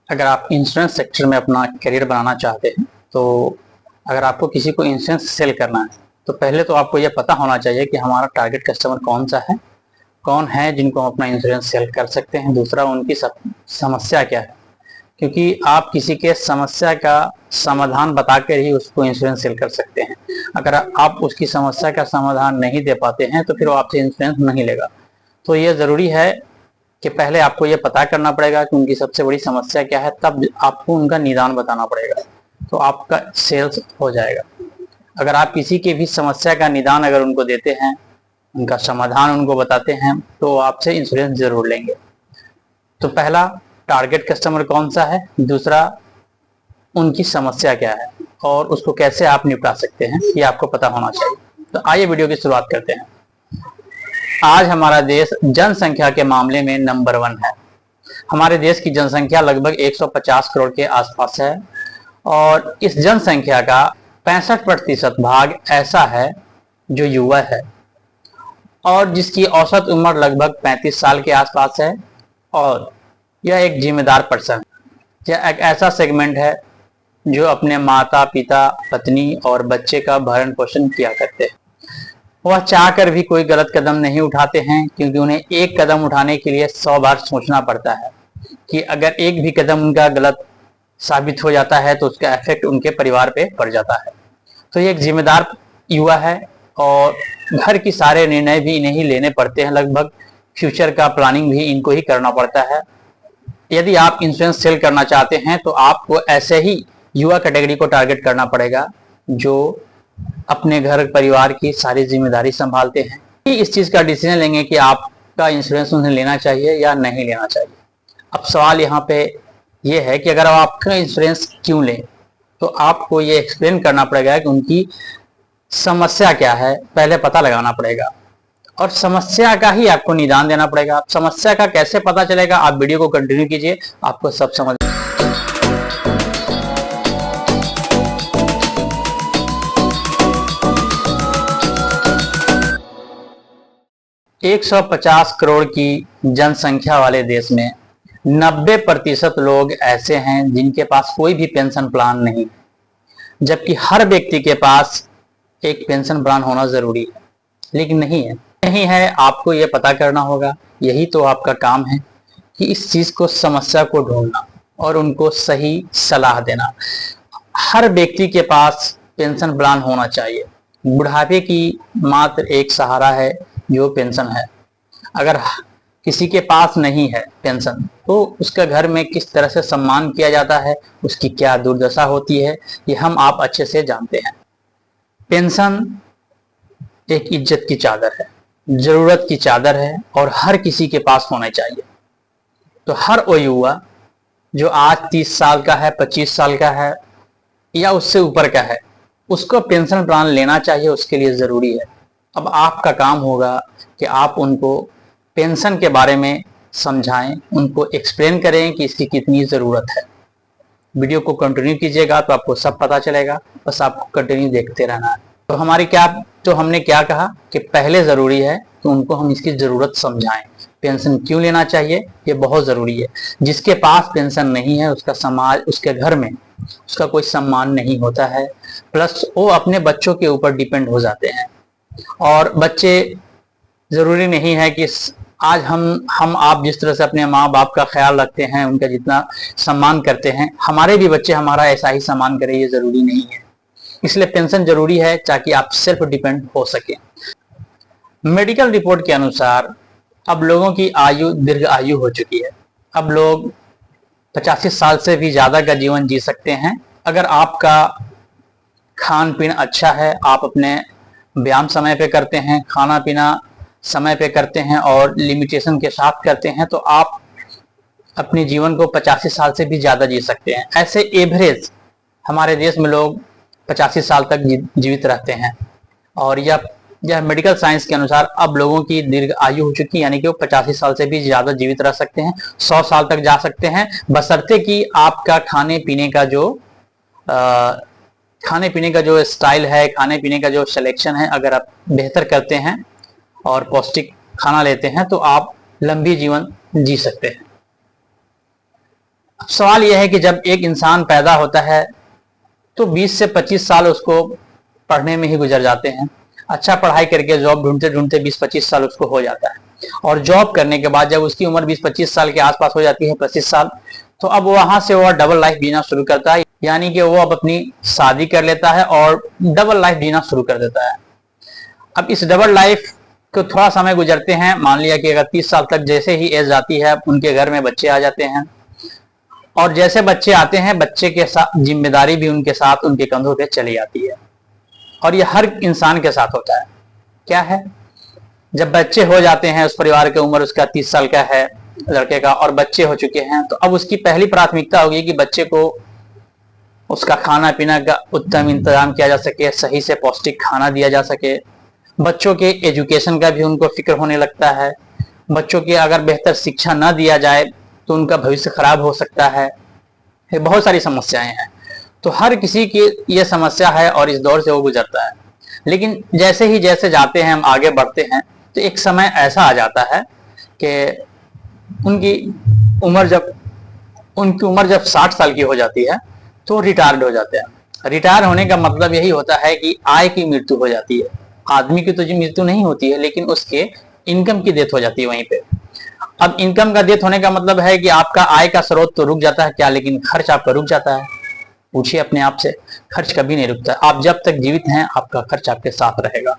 अगर आप insurance sector में अपना करियर बनाना चाहते हैं तो अगर आपको किसी को इंश्योरेंस सेल करना है तो पहले तो आपको यह पता होना चाहिए कि हमारा टारगेट कस्टमर कौन सा है, कौन है जिनको हम अपना इंश्योरेंस सेल कर सकते हैं। दूसरा, उनकी समस्या क्या है, क्योंकि आप किसी के समस्या का समाधान बताकर ही उसको इंश्योरेंस सेल कर सकते हैं। अगर आप उसकी समस्या का समाधान नहीं दे पाते हैं तो फिर वो आपसे इंश्योरेंस नहीं लेगा। तो ये ज़रूरी है कि पहले आपको ये पता करना पड़ेगा कि उनकी सबसे बड़ी समस्या क्या है, तब आपको उनका निदान बताना पड़ेगा, तो आपका सेल्स हो जाएगा। अगर आप किसी की भी समस्या का निदान अगर उनको देते हैं, उनका समाधान उनको बताते हैं, तो आपसे इंश्योरेंस जरूर लेंगे। तो पहला, टारगेट कस्टमर कौन सा है, दूसरा उनकी समस्या क्या है और उसको कैसे आप निपटा सकते हैं, ये आपको पता होना चाहिए। तो आइए वीडियो की शुरुआत करते हैं। आज हमारा देश जनसंख्या के मामले में नंबर 1 है। हमारे देश की जनसंख्या लगभग 150 करोड़ के आसपास है और इस जनसंख्या का 65% भाग ऐसा है जो युवा है और जिसकी औसत उम्र लगभग 35 साल के आसपास है। और यह एक जिम्मेदार पर्सन, यह एक ऐसा सेगमेंट है जो अपने माता पिता, पत्नी और बच्चे का भरण पोषण किया करते हैं। वह चाहकर भी कोई गलत कदम नहीं उठाते हैं, क्योंकि उन्हें एक कदम उठाने के लिए 100 बार सोचना पड़ता है कि अगर एक भी कदम उनका गलत साबित हो जाता है तो उसका इफेक्ट उनके परिवार पे पड़ जाता है। तो ये एक जिम्मेदार युवा है और घर की सारे निर्णय भी इन्हें ही लेने पड़ते हैं। लगभग फ्यूचर का प्लानिंग भी इनको ही करना पड़ता है। यदि आप इंश्योरेंस सेल करना चाहते हैं तो आपको ऐसे ही युवा कैटेगरी को टारगेट करना पड़ेगा जो अपने घर परिवार की सारी जिम्मेदारी संभालते हैं। इस चीज का डिसीजन लेंगे कि आपका इंश्योरेंस उन्हें लेना चाहिए या नहीं लेना चाहिए। अब सवाल यहाँ पे ये है कि अगर आप आपका इंश्योरेंस क्यों लें, तो आपको ये एक्सप्लेन करना पड़ेगा कि उनकी समस्या क्या है, पहले पता लगाना पड़ेगा और समस्या का ही आपको निदान देना पड़ेगा। समस्या का कैसे पता चलेगा, आप वीडियो को कंटिन्यू कीजिए, आपको सब समझ। 150 करोड़ की जनसंख्या वाले देश में 90% लोग ऐसे हैं जिनके पास कोई भी पेंशन प्लान नहीं, जबकि हर व्यक्ति के पास एक पेंशन प्लान होना जरूरी है, लेकिन नहीं है। आपको यह पता करना होगा, यही तो आपका काम है कि इस चीज को, समस्या को ढूंढना और उनको सही सलाह देना। हर व्यक्ति के पास पेंशन प्लान होना चाहिए। बुढ़ापे की मात्र एक सहारा है जो पेंशन है। अगर किसी के पास नहीं है पेंशन तो उसका घर में किस तरह से सम्मान किया जाता है, उसकी क्या दुर्दशा होती है, ये हम आप अच्छे से जानते हैं। पेंशन एक इज्जत की चादर है, जरूरत की चादर है और हर किसी के पास होना चाहिए। तो हर वो युवा जो आज 30 साल का है, 25 साल का है या उससे ऊपर का है, उसको पेंशन प्लान लेना चाहिए, उसके लिए जरूरी है। अब आपका काम होगा कि आप उनको पेंशन के बारे में समझाएं, उनको एक्सप्लेन करें कि इसकी कितनी ज़रूरत है। वीडियो को कंटिन्यू कीजिएगा तो आपको सब पता चलेगा, बस आपको कंटिन्यू देखते रहना है। तो हमने क्या कहा कि पहले ज़रूरी है कि उनको हम इसकी ज़रूरत समझाएं, पेंशन क्यों लेना चाहिए, ये बहुत ज़रूरी है। जिसके पास पेंशन नहीं है उसका समाज, उसके घर में उसका कोई सम्मान नहीं होता है, प्लस वो अपने बच्चों के ऊपर डिपेंड हो जाते हैं। और बच्चे, जरूरी नहीं है कि आज हम आप जिस तरह से अपने माँ बाप का ख्याल रखते हैं, उनका जितना सम्मान करते हैं, हमारे भी बच्चे हमारा ऐसा ही सम्मान करें, ये जरूरी नहीं है। इसलिए पेंशन जरूरी है ताकि आप सेल्फ डिपेंड हो सके। मेडिकल रिपोर्ट के अनुसार अब लोगों की आयु दीर्घ आयु हो चुकी है। अब लोग 85 साल से भी ज्यादा का जीवन जी सकते हैं अगर आपका खान पीन अच्छा है, आप अपने व्यायाम समय पे करते हैं, खाना पीना समय पे करते हैं और लिमिटेशन के साथ करते हैं, तो आप अपने जीवन को 85 साल से भी ज्यादा जी सकते हैं। ऐसे एवरेज हमारे देश में लोग 85 साल तक जीवित रहते हैं और यह मेडिकल साइंस के अनुसार अब लोगों की दीर्घ आयु हो चुकी है, यानी कि वो 85 साल से भी ज्यादा जीवित रह सकते हैं, 100 साल तक जा सकते हैं, बशर्ते कि आपका खाने पीने का जो स्टाइल है, खाने पीने का जो सिलेक्शन है, अगर आप बेहतर करते हैं और पौष्टिक खाना लेते हैं तो आप लंबी जीवन जी सकते हैं। अब सवाल यह है कि जब एक इंसान पैदा होता है तो 20 से 25 साल उसको पढ़ने में ही गुजर जाते हैं। अच्छा पढ़ाई करके जॉब ढूंढते ढूंढते 20-25 साल उसको हो जाता है, और जॉब करने के बाद जब उसकी उम्र 20-25 साल के आसपास हो जाती है, 25 साल, तो अब वहां से वो डबल लाइफ जीना शुरू करता है। यानी कि वो अब अपनी शादी कर लेता है और डबल लाइफ जीना शुरू कर देता है। अब इस डबल लाइफ को थोड़ा समय गुजरते हैं, मान लिया कि अगर 30 साल तक जैसे ही एज आती है उनके घर में बच्चे आ जाते हैं, और जैसे बच्चे आते हैं बच्चे के साथ जिम्मेदारी भी उनके साथ उनके कंधों पे चली आती है। और ये हर इंसान के साथ होता है। क्या है, जब बच्चे हो जाते हैं, उस परिवार की उम्र उसका 30 साल का है लड़के का, और बच्चे हो चुके हैं, तो अब उसकी पहली प्राथमिकता होगी कि बच्चे को उसका खाना पीना का उत्तम इंतजाम किया जा सके, सही से पौष्टिक खाना दिया जा सके। बच्चों के एजुकेशन का भी उनको फिक्र होने लगता है। बच्चों की अगर बेहतर शिक्षा न दिया जाए तो उनका भविष्य खराब हो सकता है। बहुत सारी समस्याएं हैं, तो हर किसी की ये समस्या है और इस दौर से वो गुजरता है। लेकिन जैसे ही जैसे जाते हैं, हम आगे बढ़ते हैं, तो एक समय ऐसा आ जाता है कि उनकी उम्र जब 60 साल की हो जाती है तो रिटायर्ड हो जाते हैं। रिटायर होने का मतलब यही होता है कि आय की मृत्यु हो जाती है। आदमी की तो मृत्यु नहीं होती है, लेकिन उसके इनकम की डेथ हो जाती है वहीं पे। अब इनकम का डेथ होने का मतलब है कि आपका आय का स्रोत तो रुक जाता है क्या, लेकिन खर्च आपका रुक जाता है। पूछिए अपने आप से, खर्च कभी नहीं रुकता। आप जब तक जीवित हैं आपका खर्च आपके साथ रहेगा।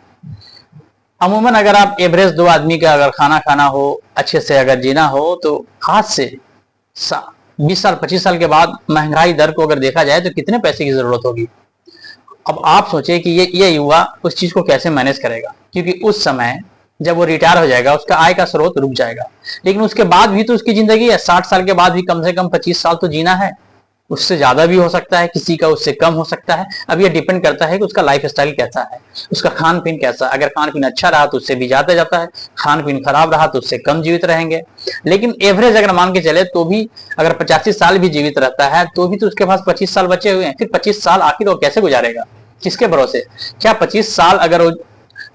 अमूमन अगर आप एवरेज 2 आदमी का अगर खाना खाना हो, अच्छे से अगर जीना हो, तो आज से 20 साल 25 साल के बाद महंगाई दर को अगर देखा जाए तो कितने पैसे की जरूरत होगी। अब आप सोचे कि ये युवा उस चीज को कैसे मैनेज करेगा, क्योंकि उस समय जब वो रिटायर हो जाएगा उसका आय का स्रोत रुक जाएगा। लेकिन उसके बाद भी तो उसकी जिंदगी है, 60 साल के बाद भी कम से कम 25 साल तो जीना है। उससे ज्यादा भी हो सकता है, किसी का उससे कम हो सकता है। अब ये डिपेंड करता है कि उसका लाइफ स्टाइल कैसा है, उसका खान पीन कैसा। अगर खान पीन अच्छा रहा तो उससे भी ज्यादा जाता है, खान पीन खराब रहा तो उससे कम जीवित रहेंगे। लेकिन एवरेज अगर मान के चले तो भी अगर 85 साल भी जीवित रहता है तो भी तो उसके पास 25 साल बचे हुए हैं। फिर 25 साल आखिर वो कैसे गुजारेगा, किसके भरोसे? क्या 25 साल अगर वो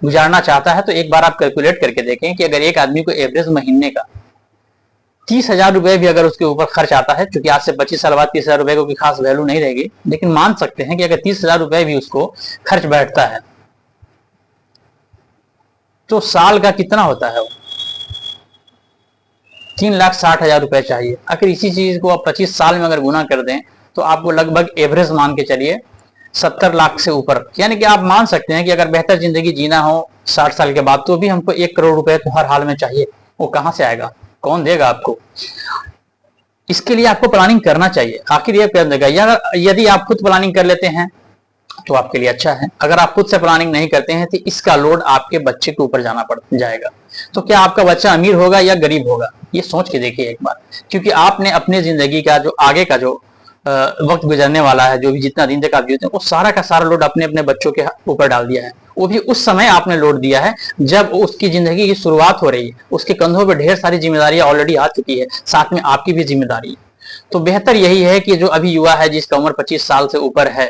गुजारना चाहता है तो एक बार आप कैलकुलेट करके देखें कि अगर एक आदमी को एवरेज महीने का 30,000 रुपए भी अगर उसके ऊपर खर्च आता है, क्योंकि आज से 25 साल बाद 30,000 रुपए को खास वैल्यू नहीं रहेगी, लेकिन मान सकते हैं कि अगर 30,000 रुपए भी उसको खर्च बैठता है तो साल का कितना होता है? 3,60,000 रुपए चाहिए। अगर इसी चीज को आप 25 साल में अगर गुना कर दें तो आपको लगभग एवरेज मान के चलिए 70 लाख से ऊपर। यानी कि आप मान सकते हैं कि अगर बेहतर जिंदगी जीना हो 60 साल के बाद तो भी हमको 1 करोड़ रुपए तो हर हाल में चाहिए। वो कहां से आएगा, कौन देगा आपको? इसके लिए आपको प्लानिंग करना चाहिए। आखिर ये कर देगा, यदि आप खुद प्लानिंग कर लेते हैं तो आपके लिए अच्छा है। अगर आप खुद से प्लानिंग नहीं करते हैं तो इसका लोड आपके बच्चे के ऊपर जाना पड़ जाएगा। तो क्या आपका बच्चा अमीर होगा या गरीब होगा, ये सोच के देखिए एक बार। क्योंकि आपने अपने जिंदगी का जो आगे का जो वक्त गुजरने वाला है, जो भी जितना दिन तक आप जीते हैं, वो सारा का सारा लोड अपने अपने बच्चों के ऊपर डाल दिया है। वो भी उस समय आपने लोड दिया है जब उसकी जिंदगी की शुरुआत हो रही है। उसके कंधों पर ढेर सारी जिम्मेदारियां ऑलरेडी आ चुकी है, साथ में आपकी भी जिम्मेदारी है। तो बेहतर यही है कि जो अभी युवा है जिसका उम्र 25 साल से ऊपर है,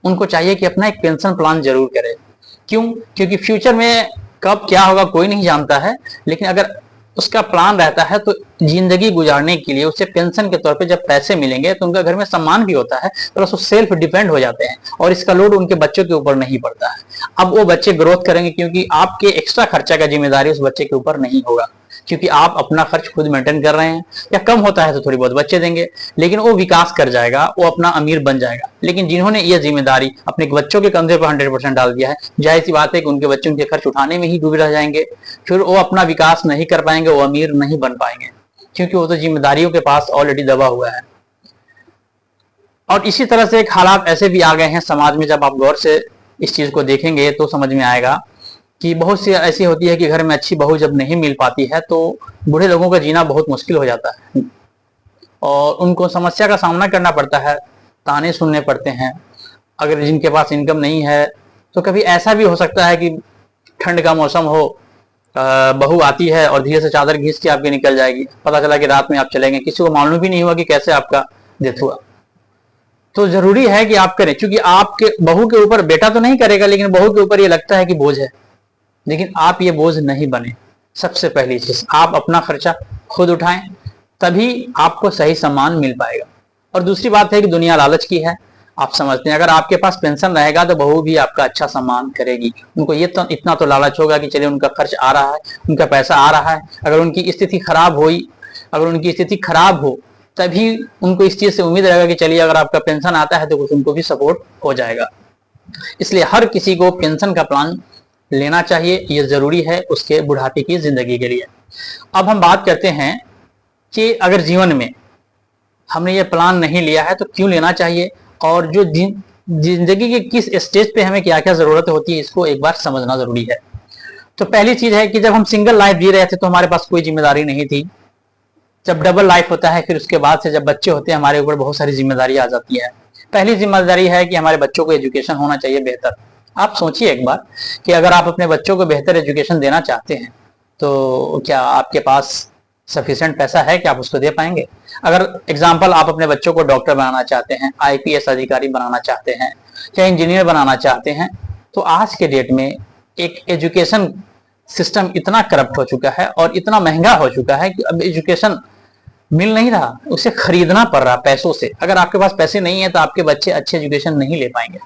उनको चाहिए कि अपना एक पेंशन प्लान जरूर करें। क्यों? क्योंकि फ्यूचर में कब क्या होगा कोई नहीं जानता है, लेकिन अगर उसका प्लान रहता है तो जिंदगी गुजारने के लिए उसे पेंशन के तौर पे जब पैसे मिलेंगे तो उनका घर में सम्मान भी होता है, प्लस वो सेल्फ डिपेंड हो जाते हैं और इसका लोड उनके बच्चों के ऊपर नहीं पड़ता है। अब वो बच्चे ग्रोथ करेंगे क्योंकि आपके एक्स्ट्रा खर्चा का जिम्मेदारी उस बच्चे के ऊपर नहीं होगा, क्योंकि आप अपना खर्च खुद मेंटेन कर रहे हैं। या कम होता है तो थोड़ी बहुत बच्चे देंगे, लेकिन वो विकास कर जाएगा, वो अपना अमीर बन जाएगा। लेकिन जिन्होंने ये जिम्मेदारी अपने बच्चों के कंधे पर 100% डाल दिया है, जाहिर सी बात है कि उनके बच्चों के खर्च उठाने में ही डूबे रह जाएंगे। फिर वो अपना विकास नहीं कर पाएंगे, वो अमीर नहीं बन पाएंगे, क्योंकि वो तो जिम्मेदारियों के पास ऑलरेडी दबा हुआ है। और इसी तरह से एक हालात ऐसे भी आ गए हैं समाज में, जब आप गौर से इस चीज को देखेंगे तो समझ में आएगा कि बहुत सी ऐसी होती है कि घर में अच्छी बहू जब नहीं मिल पाती है तो बूढ़े लोगों का जीना बहुत मुश्किल हो जाता है और उनको समस्या का सामना करना पड़ता है, ताने सुनने पड़ते हैं। अगर जिनके पास इनकम नहीं है तो कभी ऐसा भी हो सकता है कि ठंड का मौसम हो, बहू आती है और धीरे से चादर घींच के आपके निकल जाएगी, पता चला कि रात में आप चलेंगे, किसी को मालूम भी नहीं हुआ कि कैसे आपका डेथ हुआ। तो जरूरी है कि आप करें, क्योंकि आपके बहू के ऊपर, बेटा तो नहीं करेगा लेकिन बहू के ऊपर ये लगता है कि बोझ है, लेकिन आप ये बोझ नहीं बने। सबसे पहली चीज, आप अपना खर्चा खुद उठाएं, तभी आपको सही सम्मान मिल पाएगा। और दूसरी बात है कि दुनिया लालच की है। आप समझते हैं अगर आपके पास पेंशन रहेगा तो बहू भी आपका अच्छा सम्मान करेगी। उनको ये तो इतना तो लालच होगा कि चलिए उनका खर्च आ रहा है, उनका पैसा आ रहा है। अगर उनकी स्थिति खराब हुई, अगर उनकी स्थिति खराब हो, तभी उनको इस चीज से उम्मीद रहेगा कि चलिए अगर आपका पेंशन आता है तो कुछ उनको भी सपोर्ट हो जाएगा। इसलिए हर किसी को पेंशन का प्लान लेना चाहिए, ये जरूरी है उसके बुढ़ापे की जिंदगी के लिए। अब हम बात करते हैं कि अगर जीवन में हमने ये प्लान नहीं लिया है तो क्यों लेना चाहिए, और जो जिंदगी के किस स्टेज पे हमें क्या क्या जरूरत होती है इसको एक बार समझना जरूरी है। तो पहली चीज है कि जब हम सिंगल लाइफ जी रहे थे तो हमारे पास कोई जिम्मेदारी नहीं थी। जब डबल लाइफ होता है, फिर उसके बाद से जब बच्चे होते हैं हमारे ऊपर बहुत सारी जिम्मेदारी आ जाती है। पहली जिम्मेदारी है कि हमारे बच्चों को एजुकेशन होना चाहिए बेहतर। आप सोचिए एक बार कि अगर आप अपने बच्चों को बेहतर एजुकेशन देना चाहते हैं तो क्या आपके पास सफिशिएंट पैसा है कि आप उसको दे पाएंगे? अगर एग्जाम्पल आप अपने बच्चों को डॉक्टर बनाना चाहते हैं, आईपीएस अधिकारी बनाना चाहते हैं या इंजीनियर बनाना चाहते हैं, तो आज के डेट में एक एजुकेशन सिस्टम इतना करप्ट हो चुका है और इतना महंगा हो चुका है कि अब एजुकेशन मिल नहीं रहा, उसे खरीदना पड़ रहा पैसों से। अगर आपके पास पैसे नहीं है तो आपके बच्चे अच्छे एजुकेशन नहीं ले पाएंगे।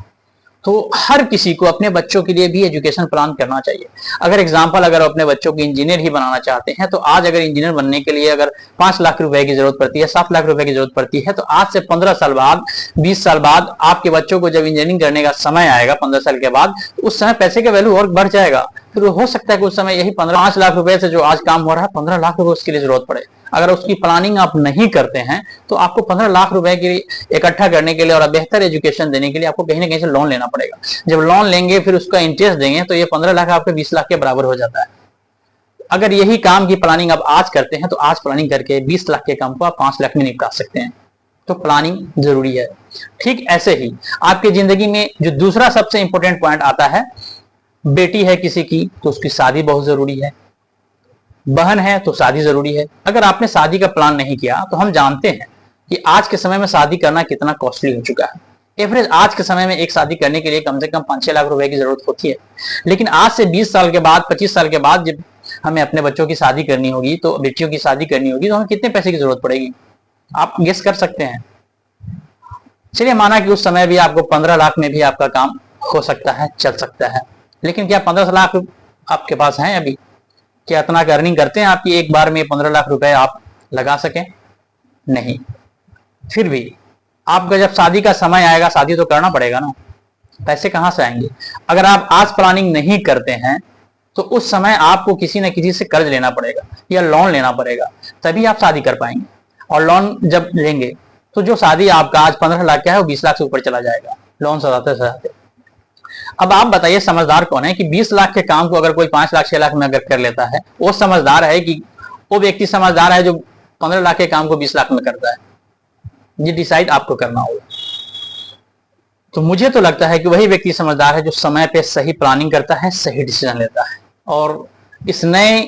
तो हर किसी को अपने बच्चों के लिए भी एजुकेशन प्लान करना चाहिए। अगर एग्जाम्पल अगर अपने बच्चों को इंजीनियर ही बनाना चाहते हैं तो आज अगर इंजीनियर बनने के लिए अगर 5 लाख रुपए की जरूरत पड़ती है, 7 लाख रुपए की जरूरत पड़ती है, तो आज से 15 साल बाद, 20 साल बाद आपके बच्चों को जब इंजीनियरिंग करने का समय आएगा 15 साल के बाद, उस समय पैसे का वैल्यू और बढ़ जाएगा। फिर हो सकता है कि उस समय यही 5 लाख रुपए से जो आज काम हो रहा है 15 लाख रुपए उसके लिए जरूरत पड़े। अगर उसकी प्लानिंग आप नहीं करते हैं तो आपको 15 लाख रुपए की इकट्ठा करने के लिए और बेहतर एजुकेशन देने के लिए आपको कहीं ना कहीं से लोन लेना पड़ेगा। जब लोन लेंगे फिर उसका इंटरेस्ट देंगे तो ये 15 लाख आपके 20 लाख के बराबर हो जाता है। अगर यही काम की प्लानिंग आप आज करते हैं तो आज प्लानिंग करके 20 लाख के काम को आप 5 लाख में निपटा सकते हैं। तो प्लानिंग जरूरी है। ठीक ऐसे ही आपकी जिंदगी में जो दूसरा सबसे इंपॉर्टेंट पॉइंट आता है, बेटी है किसी की तो उसकी शादी बहुत जरूरी है, बहन है तो शादी जरूरी है। अगर आपने शादी का प्लान नहीं किया तो हम जानते हैं कि आज के समय में शादी करना कितना कॉस्टली हो चुका है। एवरेज आज के समय में एक शादी करने के लिए कम से कम 5-6 लाख रुपए की जरूरत होती है। लेकिन आज से 20 साल के बाद, 25 साल के बाद जब हमें अपने बच्चों की शादी करनी होगी, तो बेटियों की शादी करनी होगी, तो हमें कितने पैसे की जरूरत पड़ेगी? आप गेस कर सकते हैं। चलिए माना कि उस समय भी आपको 15 लाख में भी आपका काम हो सकता है, चल सकता है। लेकिन क्या 15 लाख आपके पास हैं अभी? क्या इतना अर्निंग करते हैं आपकी एक बार में 15 लाख रुपए आप लगा सकें? नहीं। फिर भी आपका जब शादी का समय आएगा, शादी तो करना पड़ेगा ना, पैसे कहां से आएंगे? अगर आप आज प्लानिंग नहीं करते हैं तो उस समय आपको किसी न किसी से कर्ज लेना पड़ेगा या लोन लेना पड़ेगा, तभी आप शादी कर पाएंगे। और लोन जब लेंगे तो जो शादी आपका आज 15 लाख का है वो 20 लाख से ऊपर चला जाएगा लोन सजाते सजाते। अब आप बताइए समझदार कौन है कि 20 लाख के काम को अगर कोई 5 लाख 6 लाख में अगर कर लेता है, वो समझदार है कि वो व्यक्ति समझदार है जो 15 लाख के काम को 20 लाख में करता है? ये डिसाइड आपको करना होगा। तो मुझे तो लगता है कि वही व्यक्ति समझदार है जो समय पे सही प्लानिंग करता है, सही डिसीजन लेता है। और इस नए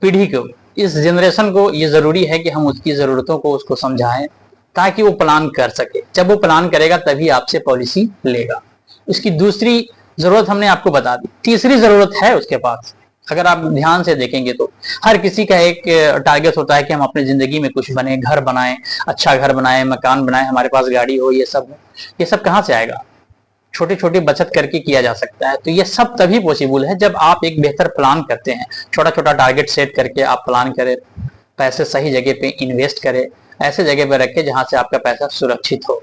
पीढ़ी को, इस जनरेशन को ये जरूरी है कि हम उसकी जरूरतों को उसको समझाएं ताकि वो प्लान कर सके। जब वो प्लान करेगा तभी आपसे पॉलिसी लेगा। उसकी दूसरी जरूरत हमने आपको बता दी, तीसरी जरूरत है उसके पास। अगर आप ध्यान से देखेंगे तो हर किसी का एक टारगेट होता है कि हम अपनी जिंदगी में कुछ बने, घर बनाएं, अच्छा घर बनाएं, मकान बनाएं, हमारे पास गाड़ी हो। ये सब कहां से आएगा? छोटी छोटी बचत करके किया जा सकता है। तो ये सब तभी पॉसिबल है जब आप एक बेहतर प्लान करते हैं। छोटा छोटा टारगेट सेट करके आप प्लान करें, पैसे सही जगह पे इन्वेस्ट करें, ऐसे जगह पे रखें जहां से आपका पैसा सुरक्षित हो,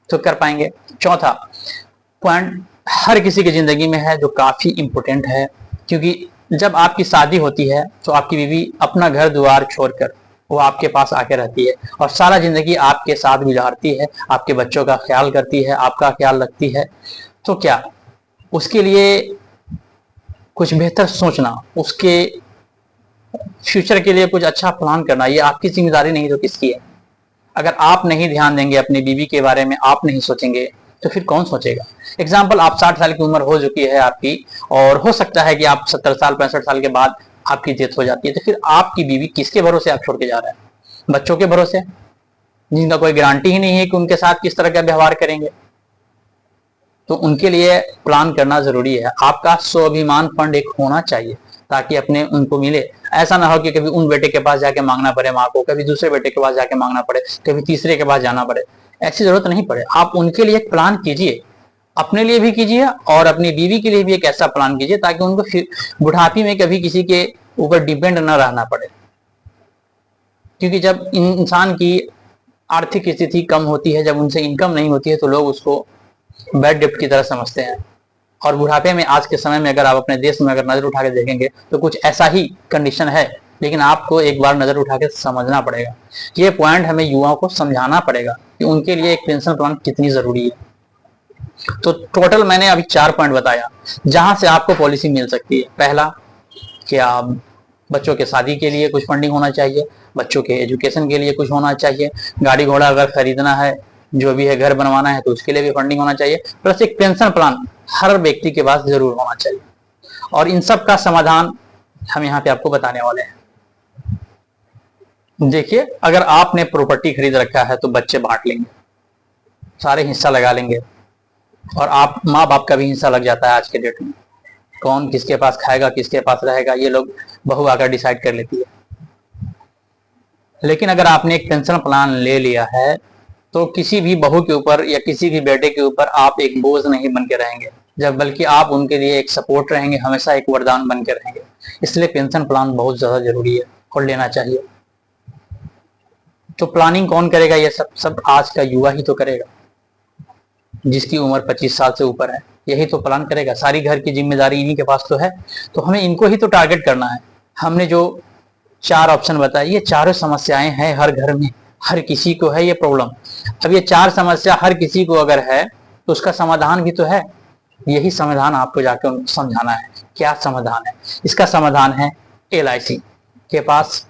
तो कर पाएंगे। चौथा पॉइंट हर किसी की जिंदगी में है जो काफी इंपॉर्टेंट है, क्योंकि जब आपकी शादी होती है तो आपकी बीवी अपना घर द्वार छोड़कर वो आपके पास आके रहती है और सारा जिंदगी आपके साथ गुजारती है, आपके बच्चों का ख्याल करती है, आपका ख्याल रखती है। तो क्या उसके लिए कुछ बेहतर सोचना, उसके फ्यूचर के लिए कुछ अच्छा प्लान करना, ये आपकी जिम्मेदारी नहीं तो किसकी है? अगर आप नहीं ध्यान देंगे अपनी बीवी के बारे में, आप नहीं सोचेंगे तो फिर कौन सोचेगा? एग्जाम्पल, आप 60 साल की उम्र हो चुकी है आपकी और हो सकता है कि आप 70 साल 65 साल के बाद आपकी डेथ हो जाती है, तो फिर आपकी बीवी किसके भरोसे आप छोड़ के जा रहे हैं? बच्चों के भरोसे, जिनका कोई गारंटी ही नहीं है कि उनके साथ किस तरह का व्यवहार करेंगे। तो उनके लिए प्लान करना जरूरी है। आपका स्वाभिमान फंड एक होना चाहिए ताकि अपने उनको मिले। ऐसा ना हो कि कभी उन बेटे के पास जाके मांगना पड़े माँ को, कभी दूसरे बेटे के पास जाके मांगना पड़े, कभी तीसरे के पास जाना पड़े। ऐसी जरूरत नहीं पड़े। आप उनके लिए एक प्लान कीजिए, अपने लिए भी कीजिए और अपनी बीवी के लिए भी एक ऐसा प्लान कीजिए ताकि उनको फिर बुढ़ापी में कभी किसी के ऊपर डिपेंड न रहना पड़े। क्योंकि जब इंसान की आर्थिक स्थिति कम होती है, जब उनसे इनकम नहीं होती है, तो लोग उसको बैड डेप्ट की तरह समझते हैं। और बुढ़ापे में आज के समय में अगर आप अपने देश में अगर नजर उठा के देखेंगे तो कुछ ऐसा ही कंडीशन है। लेकिन आपको एक बार नजर उठा के समझना पड़ेगा, ये पॉइंट हमें युवाओं को समझाना पड़ेगा कि उनके लिए एक पेंशन प्लान कितनी जरूरी है। तो टोटल मैंने अभी 4 पॉइंट बताया जहां से आपको पॉलिसी मिल सकती है। पहला कि आप बच्चों के शादी के लिए कुछ फंडिंग होना चाहिए, बच्चों के एजुकेशन के लिए कुछ होना चाहिए, गाड़ी घोड़ा अगर खरीदना है, जो भी है घर बनवाना है तो उसके लिए भी फंडिंग होना चाहिए, प्लस एक पेंशन प्लान हर व्यक्ति के पास जरूर होना चाहिए। और इन सब का समाधान हम यहाँ पे आपको बताने वाले हैं। देखिए, अगर आपने प्रॉपर्टी खरीद रखा है तो बच्चे बांट लेंगे, सारे हिस्सा लगा लेंगे, और आप माँ बाप का भी हिस्सा लग जाता है आज के डेट में। कौन किसके पास खाएगा, किसके पास रहेगा, ये लोग बहू आकर डिसाइड कर लेती है। लेकिन अगर आपने एक पेंशन प्लान ले लिया है तो किसी भी बहू के ऊपर या किसी भी बेटे के ऊपर आप एक बोझ नहीं बन के रहेंगे, जब बल्कि आप उनके लिए एक सपोर्ट रहेंगे, हमेशा एक वरदान बन के रहेंगे। इसलिए पेंशन प्लान बहुत ज्यादा जरूरी है और लेना चाहिए। तो प्लानिंग कौन करेगा? ये सब आज का युवा ही तो करेगा, जिसकी उम्र 25 साल से ऊपर है, यही तो प्लान करेगा। सारी घर की जिम्मेदारी इन्हीं के पास तो है, तो हमें इनको ही तो टारगेट करना है। हमने जो 4 ऑप्शन बताए, ये चारों समस्याएं हैं हर घर में, हर किसी को है ये प्रॉब्लम। अब ये 4 समस्या हर किसी को अगर है तो उसका समाधान भी तो है। यही समाधान आपको जाकर उनको समझाना है। क्या समाधान है? इसका समाधान है LIC के पास,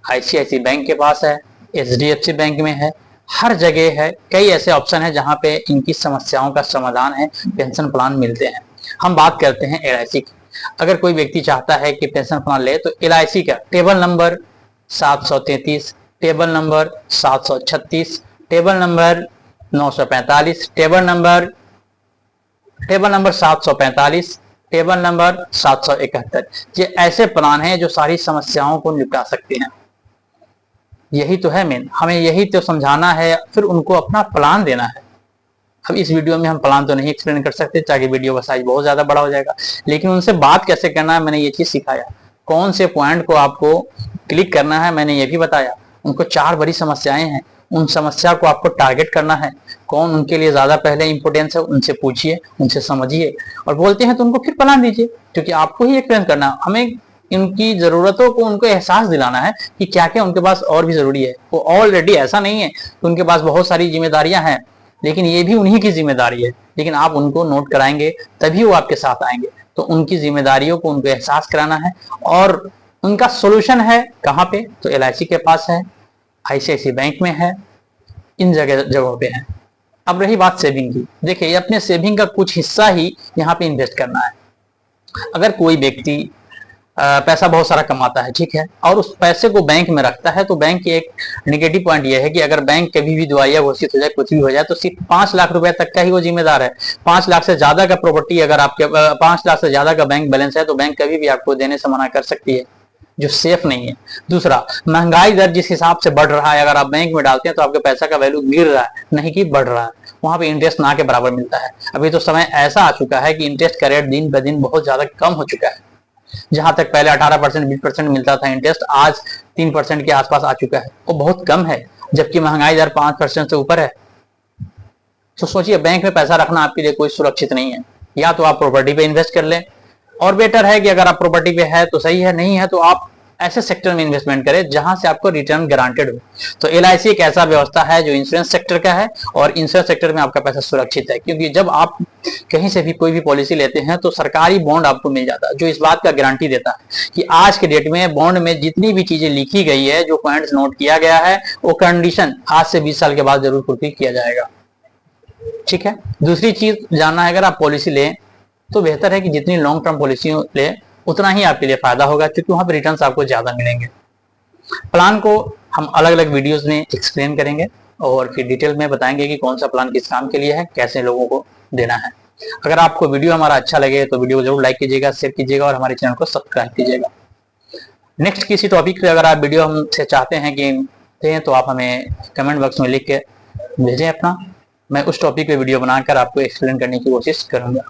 ICICI बैंक के पास है, HDFC बैंक में है, हर जगह है। कई ऐसे ऑप्शन है जहां पे इनकी समस्याओं का समाधान है, पेंशन प्लान मिलते हैं। हम बात करते हैं LIC की। अगर कोई व्यक्ति चाहता है कि पेंशन प्लान ले तो LIC का table number 733, table number 736, table number 945, table number 745, table number 771, ये ऐसे प्लान हैं जो सारी समस्याओं को निपटा सकते हैं। यही तो है मेन, हमें यही तो समझाना है, फिर उनको अपना प्लान देना है। अब इस वीडियो में हम प्लान तो नहीं एक्सप्लेन कर सकते, ताकि वीडियो का साइज बहुत ज्यादा बड़ा हो जाएगा, लेकिन उनसे बात कैसे करना है मैंने ये चीज सिखाया। कौन से पॉइंट को आपको क्लिक करना है मैंने ये भी बताया। उनको 4 बड़ी समस्याएं हैं, उन समस्या को आपको टारगेट करना है। कौन उनके लिए ज्यादा पहले इंपोर्टेंस है, उनसे पूछिए, उनसे समझिए, और बोलते हैं तो उनको फिर प्लान दीजिए, क्योंकि आपको ही एक्सप्लेन करना है। हमें इनकी जरूरतों को उनको एहसास दिलाना है कि क्या क्या उनके पास और भी जरूरी है। वो ऑलरेडी ऐसा नहीं है कि उनके पास बहुत सारी जिम्मेदारियां हैं, लेकिन ये भी उन्हीं की जिम्मेदारी है। लेकिन आप उनको नोट कराएंगे तभी वो आपके साथ आएंगे। तो उनकी जिम्मेदारियों को उनको एहसास कराना है, और उनका सोल्यूशन है कहाँ पे? तो LIC के पास है, ICICI बैंक में है, इन जगहों पे है। अब रही बात सेविंग की, देखिए अपने सेविंग का कुछ हिस्सा ही यहाँ पे इन्वेस्ट करना है। अगर कोई व्यक्ति पैसा बहुत सारा कमाता है, ठीक है, और उस पैसे को बैंक में रखता है, तो बैंक की एक नेगेटिव पॉइंट यह है कि अगर बैंक कभी भी दिवालिया घोषित हो जाए, कुछ भी हो जाए, तो सिर्फ 5 लाख रुपए तक का ही वो जिम्मेदार है। 5 लाख से ज्यादा का प्रॉपर्टी अगर आपके 5 लाख से ज्यादा का बैंक बैलेंस है तो बैंक कभी भी आपको देने से मना कर सकती है, जो सेफ नहीं है। दूसरा, महंगाई दर जिस हिसाब से बढ़ रहा है, अगर आप बैंक में डालते हैं तो आपके पैसा का वैल्यू गिर रहा है, नहीं कि बढ़ रहा है। वहां पे इंटरेस्ट ना के बराबर मिलता है। अभी तो समय ऐसा आ चुका है कि इंटरेस्ट का रेट दिन ब दिन बहुत ज्यादा कम हो चुका है। जहां तक पहले 18%, 20% मिलता था इंटरेस्ट, आज 3% के आसपास आ चुका है। वो बहुत कम है, जबकि महंगाई दर 5% से ऊपर है। तो सोचिए, बैंक में पैसा रखना आपके लिए कोई सुरक्षित नहीं है। या तो आप प्रॉपर्टी पे इन्वेस्ट कर लें, और बेटर है कि अगर आप प्रॉपर्टी पे है तो सही है, नहीं है तो आप ऐसे सेक्टर में इन्वेस्टमेंट करें जहां से आपको रिटर्न गारंटेड हो। तो LIC एक ऐसा व्यवस्था है जो इंश्योरेंस सेक्टर का है, और इंश्योरेंस सेक्टर में आपका पैसा सुरक्षित है। क्योंकि जब आप कहीं से भी कोई भी पॉलिसी लेते हैं तो सरकारी बॉन्ड आपको मिल जाता है, जो इस बात का गारंटी देता है कि आज के डेट में बॉन्ड में जितनी भी चीजें लिखी गई है, जो पॉइंट्स नोट किया गया है, वो कंडीशन आज से 20 साल के बाद जरूर पूर्ति किया जाएगा। ठीक है। दूसरी चीज जानना है, अगर आप पॉलिसी लें तो बेहतर है कि जितनी लॉन्ग टर्म पॉलिसी ले उतना ही आपके लिए फायदा होगा, क्योंकि वहां पर रिटर्न्स आपको ज्यादा मिलेंगे। प्लान को हम अलग अलग वीडियोस में एक्सप्लेन करेंगे, और फिर डिटेल में बताएंगे कि कौन सा प्लान किस काम के लिए है, कैसे लोगों को देना है। अगर आपको वीडियो हमारा अच्छा लगे तो वीडियो को जरूर लाइक कीजिएगा, शेयर कीजिएगा, और हमारे चैनल को सब्सक्राइब कीजिएगा। नेक्स्ट किसी टॉपिक पे अगर आप वीडियो हमसे चाहते हैं कि दें तो आप हमें कमेंट बॉक्स में लिख के भेजें अपना, मैं उस टॉपिक पे वीडियो बनाकर आपको एक्सप्लेन करने की कोशिश करूंगा।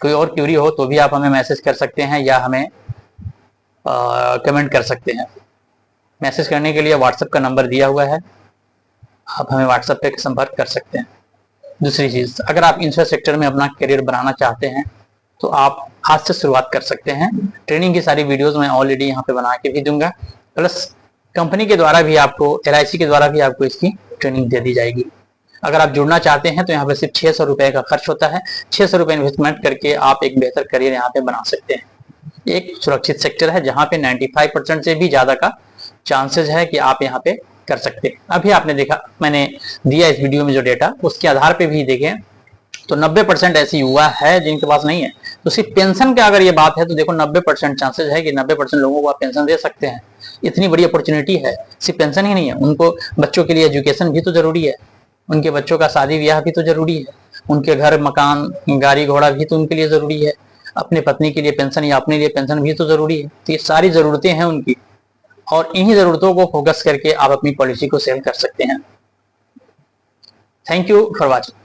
कोई और क्यूरी हो तो भी आप हमें मैसेज कर सकते हैं या हमें कमेंट कर सकते हैं। मैसेज करने के लिए व्हाट्सएप का नंबर दिया हुआ है, आप हमें व्हाट्सएप पे संपर्क कर सकते हैं। दूसरी चीज़, अगर आप इंफ्रास्ट्रक्चर में अपना करियर बनाना चाहते हैं तो आप आज से शुरुआत कर सकते हैं। ट्रेनिंग की सारी वीडियोस मैं ऑलरेडी यहाँ पे बना के भी दूंगा, प्लस कंपनी के द्वारा भी आपको, LIC के द्वारा भी आपको इसकी ट्रेनिंग दे दी जाएगी। अगर आप जुड़ना चाहते हैं तो यहाँ पे सिर्फ 600 रुपए का खर्च होता है। 600 रुपए इन्वेस्टमेंट करके आप एक बेहतर करियर यहाँ पे बना सकते हैं। एक सुरक्षित सेक्टर है जहाँ पे 95% से भी ज्यादा का चांसेस है कि आप यहाँ पे कर सकते हैं। अभी आपने देखा, मैंने दिया इस वीडियो में जो डेटा, उसके आधार पे भी देखें तो 90% ऐसे युवा है जिनके पास नहीं है। तो सिर्फ पेंशन का अगर ये बात है तो देखो 90% चांसेस है कि 90% लोगों को आप पेंशन दे सकते हैं। इतनी बड़ी अपॉर्चुनिटी है। सिर्फ पेंशन ही नहीं है, उनको बच्चों के लिए एजुकेशन भी तो जरूरी है, उनके बच्चों का शादी ब्याह भी तो जरूरी है, उनके घर मकान गाड़ी घोड़ा भी तो उनके लिए जरूरी है, अपने पत्नी के लिए पेंशन या अपने लिए पेंशन भी तो जरूरी है। तो ये सारी जरूरतें हैं उनकी, और इन्हीं जरूरतों को फोकस करके आप अपनी पॉलिसी को सेल कर सकते हैं। Thank you for watching.